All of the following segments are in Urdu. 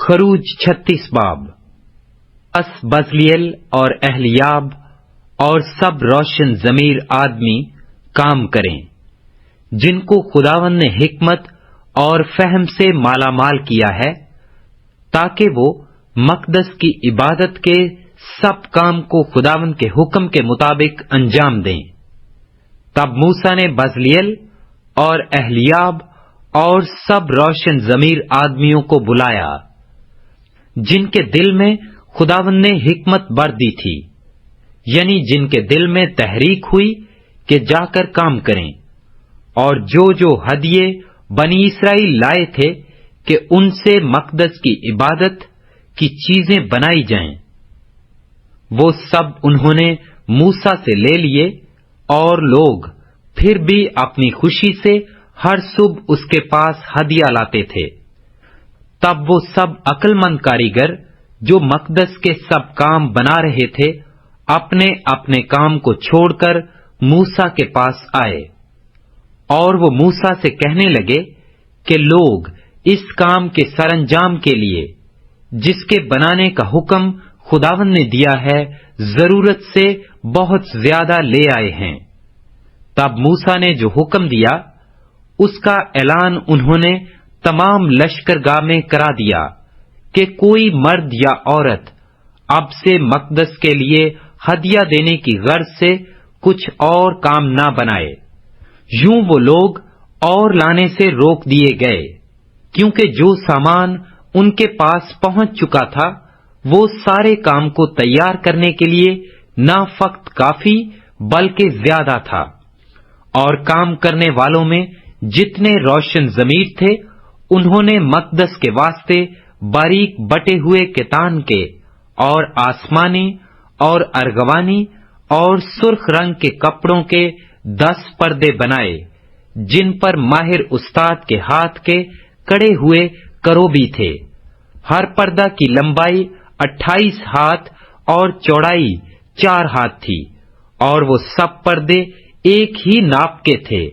خروج 36 باب۔ اس بزلیل اور اہلیاب اور سب روشن ضمیر آدمی کام کریں جن کو خداوند نے حکمت اور فہم سے مالا مال کیا ہے، تاکہ وہ مقدس کی عبادت کے سب کام کو خداوند کے حکم کے مطابق انجام دیں۔ تب موسیٰ نے بزلیل اور اہلیاب اور سب روشن ضمیر آدمیوں کو بلایا جن کے دل میں خداوند نے حکمت بر دی تھی، یعنی جن کے دل میں تحریک ہوئی کہ جا کر کام کریں، اور جو ہدیے بنی اسرائیل لائے تھے کہ ان سے مقدس کی عبادت کی چیزیں بنائی جائیں، وہ سب انہوں نے موسیٰ سے لے لیے، اور لوگ پھر بھی اپنی خوشی سے ہر صبح اس کے پاس ہدیہ لاتے تھے۔ تب وہ سب عقل مند کاریگر جو مقدس کے سب کام بنا رہے تھے اپنے اپنے کام کو چھوڑ کر موسیٰ کے پاس آئے، اور وہ موسیٰ سے کہنے لگے کہ لوگ اس کام کے سر انجام کے لیے جس کے بنانے کا حکم خداوند نے دیا ہے ضرورت سے بہت زیادہ لے آئے ہیں۔ تب موسیٰ نے جو حکم دیا اس کا اعلان انہوں نے تمام لشکرگاہ میں کرا دیا کہ کوئی مرد یا عورت اب سے مقدس کے لیے ہدیہ دینے کی غرض سے کچھ اور کام نہ بنائے۔ یوں وہ لوگ اور لانے سے روک دیے گئے، کیونکہ جو سامان ان کے پاس پہنچ چکا تھا وہ سارے کام کو تیار کرنے کے لیے نہ فقط کافی بلکہ زیادہ تھا، اور کام کرنے والوں میں جتنے روشن ضمیر تھے انہوں نے مقدس کے واسطے باریک بٹے ہوئے کتان کے اور آسمانی اور ارغوانی اور سرخ رنگ کے کپڑوں کے 10 پردے بنائے، جن پر ماہر استاد کے ہاتھ کے کڑے ہوئے کروبی تھے۔ ہر پردہ کی لمبائی 28 ہاتھ اور چوڑائی 4 ہاتھ تھی، اور وہ سب پردے ایک ہی ناپ کے تھے،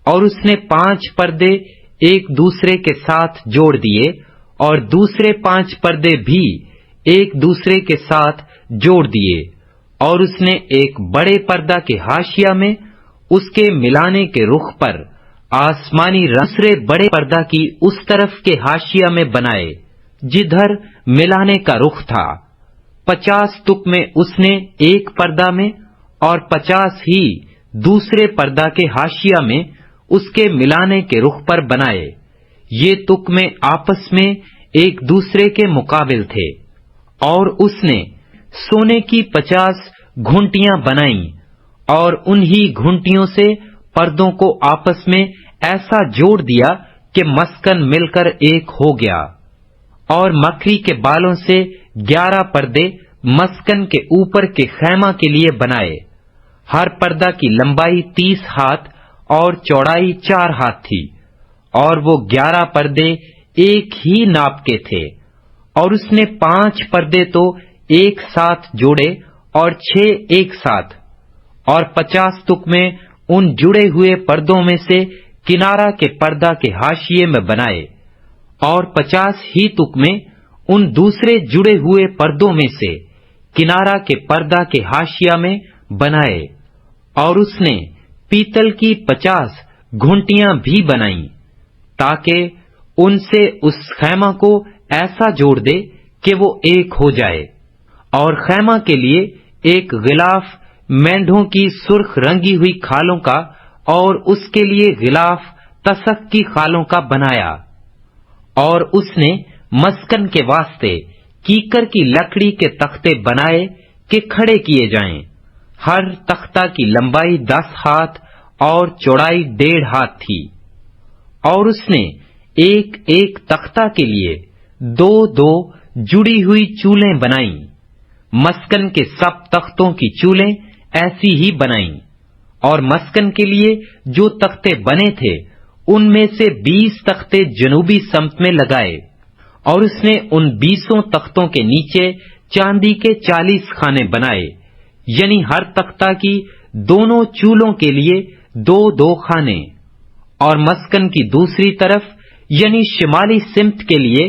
اور اس نے 5 پردے ایک دوسرے کے ساتھ جوڑ دیے، اور دوسرے 5 پردے بھی ایک دوسرے کے ساتھ جوڑ دیے، اور اس نے ایک بڑے پردہ کے حاشیہ میں اس کے ملانے کے رخ پر آسمانی دوسرے بڑے پردہ کی اس طرف کے حاشیہ میں بنائے جدھر ملانے کا رخ تھا۔ 50 تک میں اس نے ایک پردہ میں اور 50 ہی دوسرے پردہ کے حاشیہ میں اس کے ملانے کے رخ پر بنائے۔ یہ تک میں آپس میں ایک دوسرے کے مقابل تھے، اور اس نے سونے کی 50 گھنٹیاں بنائیں، اور انہی گھنٹیوں سے پردوں کو آپس میں ایسا جوڑ دیا کہ مسکن مل کر ایک ہو گیا۔ اور مکری کے بالوں سے 11 پردے مسکن کے اوپر کے خیمہ کے لیے بنائے۔ ہر پردہ کی لمبائی 30 ہاتھ اور چوڑائی 4 ہاتھ تھی، اور وہ 11 پردے ایک ہی ناپ کے تھے، اور اس نے 5 پردے تو ایک ساتھ جوڑے اور 6 ایک ساتھ، اور 50 تک میں ان جڑے ہوئے پردوں میں سے کنارہ کے پردہ کے حاشیے میں بنائے، اور 50 ہی تک میں ان دوسرے جڑے ہوئے پردوں میں سے کنارہ کے پردہ کے حاشیہ میں بنائے، اور اس نے پیتل کی 50 گھنٹیاں بھی بنائیں، تاکہ ان سے اس خیمہ کو ایسا جوڑ دے کہ وہ ایک ہو جائے۔ اور خیمہ کے لیے ایک غلاف مینڈھوں کی سرخ رنگی ہوئی کھالوں کا، اور اس کے لیے غلاف تسک کی خالوں کا بنایا۔ اور اس نے مسکن کے واسطے کیکر کی لکڑی کے تختے بنائے کہ کھڑے کیے جائیں۔ ہر تختہ کی لمبائی 10 ہاتھ اور چوڑائی 1.5 ہاتھ تھی، اور اس نے ایک ایک تختہ کے لیے 2 جڑی ہوئی چولیں بنائیں۔ مسکن کے سب تختوں کی چولیں ایسی ہی بنائیں، اور مسکن کے لیے جو تختے بنے تھے ان میں سے 20 تختے جنوبی سمت میں لگائے، اور اس نے ان 20 تختوں کے نیچے چاندی کے 40 خانے بنائے، یعنی ہر تختہ کی دونوں چولوں کے لیے 2 خانے، اور مسکن کی دوسری طرف یعنی شمالی سمت کے لیے